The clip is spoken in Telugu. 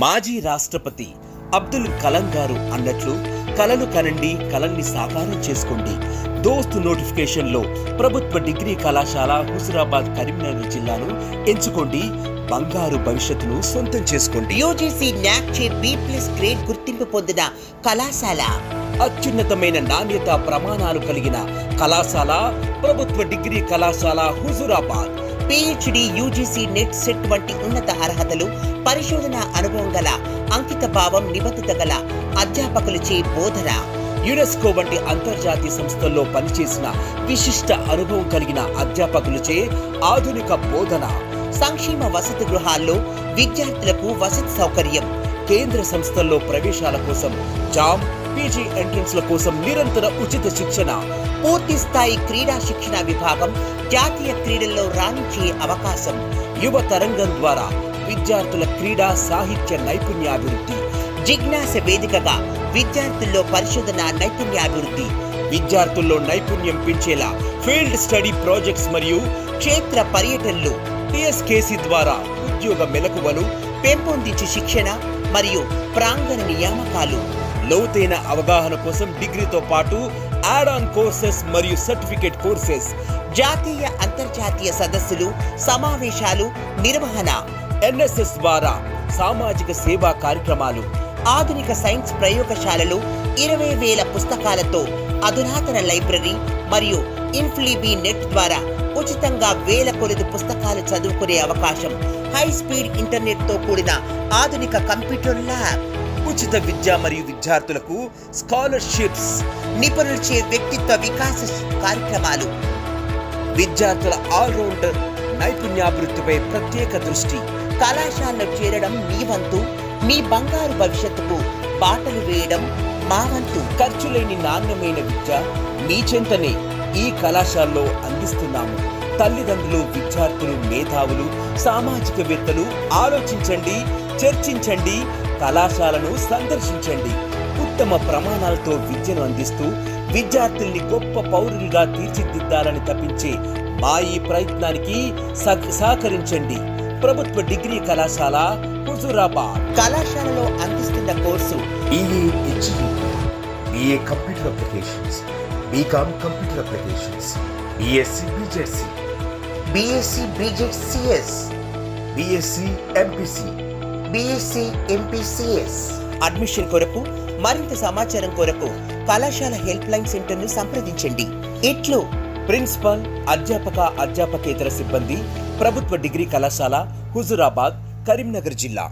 మాజీ రాష్ట్రపతి అబ్దుల్ కలాం గారు అన్నట్లు కలలు కనండి, కలల్ని సాకారం చేసుకోండి. దోస్త్ నోటిఫికేషన్లో ప్రభుత్వ డిగ్రీ కళాశాల హుజురాబాద్ కరీంనగర్ జిల్లాను ఎంచుకోండి. బంగారు భవిష్యత్తును సొంతం చేసుకోండి. యూజీసీ న్యాక్ చే B+ గ్రేడ్ గుర్తింపు పొందిన కళాశాల, అత్యున్నతమైన నాణ్యత ప్రమాణాలు కలిగిన కళాశాల ప్రభుత్వ డిగ్రీ కళాశాల Huzurabad. PhD, UGC net set వంటి ఉన్నత అర్హతలు, పరిశోధన అనుభవం గల, అంకిత భావం, నిబద్ధత గల అధ్యాపకులచే బోధన, యునెస్కో వంటి అంతర్జాతీయ సంస్థల్లో పనిచేసిన విశిష్ట అనుభవం కలిగిన అధ్యాపకులచే ఆధునిక బోధన, సంక్షేమ వసతి గృహాల్లో విద్యార్థులకు వసతి సౌకర్యం, కేంద్ర సంస్థల్లో ప్రవేశాల కోసం జామ్, పీజీ ఎంట్రన్స్ల కోసం నిరంతర ఉచిత శిక్షణ, పూర్తి స్థాయి క్రీడా శిక్షణ విభాగం, జాతీయ క్రీడల్లో రాణించే అవకాశం, యువ తరంగం ద్వారా విద్యార్థుల క్రీడా సాహిత్య నైపుణ్యాభివృద్ధి, జిజ్ఞాస వేదికగా విద్యార్థుల్లో పరిశోధన నైపుణ్యాభివృద్ధి, విద్యార్థుల్లో నైపుణ్యం పెంచేలా ఫీల్డ్ స్టడీ ప్రాజెక్ట్స్ మరియు క్షేత్ర పర్యటనలు, TSKC ద్వారా ఉద్యోగ మెలకువలు, పెంపొందించే శిక్షణ మరియు ప్రాంగణ నియామకాలు, లోతైన అవగాహన కోసం డిగ్రీతో పాటు యాడ్ ఆన్ కోర్సెస్ మరియు సర్టిఫికేట్ కోర్సెస్, జాతీయ అంతర్జాతీయ సదస్సులు, సమావేశాలు నిర్వహణ, NSS ద్వారా సామాజిక సేవా కార్యక్రమాలు, ఆధునిక సైన్స్ ప్రయోగశాలలు, 20,000 పుస్తకాలతో అధునాతన లైబ్రరీ మరియు ఇన్ఫ్లీబీ నెట్ ద్వారా ఉచితంగా 1000 కొలది పుస్తకాలు చదువుకునే అవకాశం, హై స్పీడ్ ఇంటర్నెట్ తో కూడిన ఆధునిక కంప్యూటర్ ల్యాబ్, ఉచిత విద్య మరియు విద్యార్థులకు స్కాలర్షిప్స్, నిపుణులచే వ్యక్తిత్వ వికాస కార్యక్రమాలు, విద్యార్థుల ఆల్రౌండర్ నైపుణ్యాభివృద్ధిపై ప్రత్యేక దృష్టి. కళాశాలలో చేరడం మీ వంతు, మీ బంగారు భవిష్యత్తుకు బాటలు వేయడం మా వంతు. ఖర్చు లేని నాణ్యమైన విద్య మీ చెంతనే ఈ కళాశాలలో అందిస్తున్నాము. తల్లిదండ్రులు, విద్యార్థులు, మేధావులు, సామాజికవేత్తలు ఆలోచించండి, చర్చించండి, కళాశాలను సందర్శించండి. ఉత్తమ ప్రమాణాలతో విద్యను అందిస్తూ విద్యార్థుల్ని గొప్ప పౌరులుగా తీర్చిదిద్దాలని తప్పించే మా ఈ ప్రయత్నానికి సహకరించండి. ప్రభుత్వ డిగ్రీ కళాశాల హుజురాబాద్. కళాశాలలో అందిస్తున్న course BA Computer Applications, BCom Computer Applications, BSc BJC, BSc BJCS, BSc MPC, BSc MPCS. Admission కొరకు మరింత సమాచారం కొరకు కళాశాల హెల్ప్ లైన్ సెంటర్ ను సంప్రదించండి. ఇట్లు ప్రిన్సిపల్, అధ్యాపకేతర సిబ్బంది, ప్రభుత్వ డిగ్రీ కళాశాల హుజురాబాద్, కరీంనగర్ జిల్లా.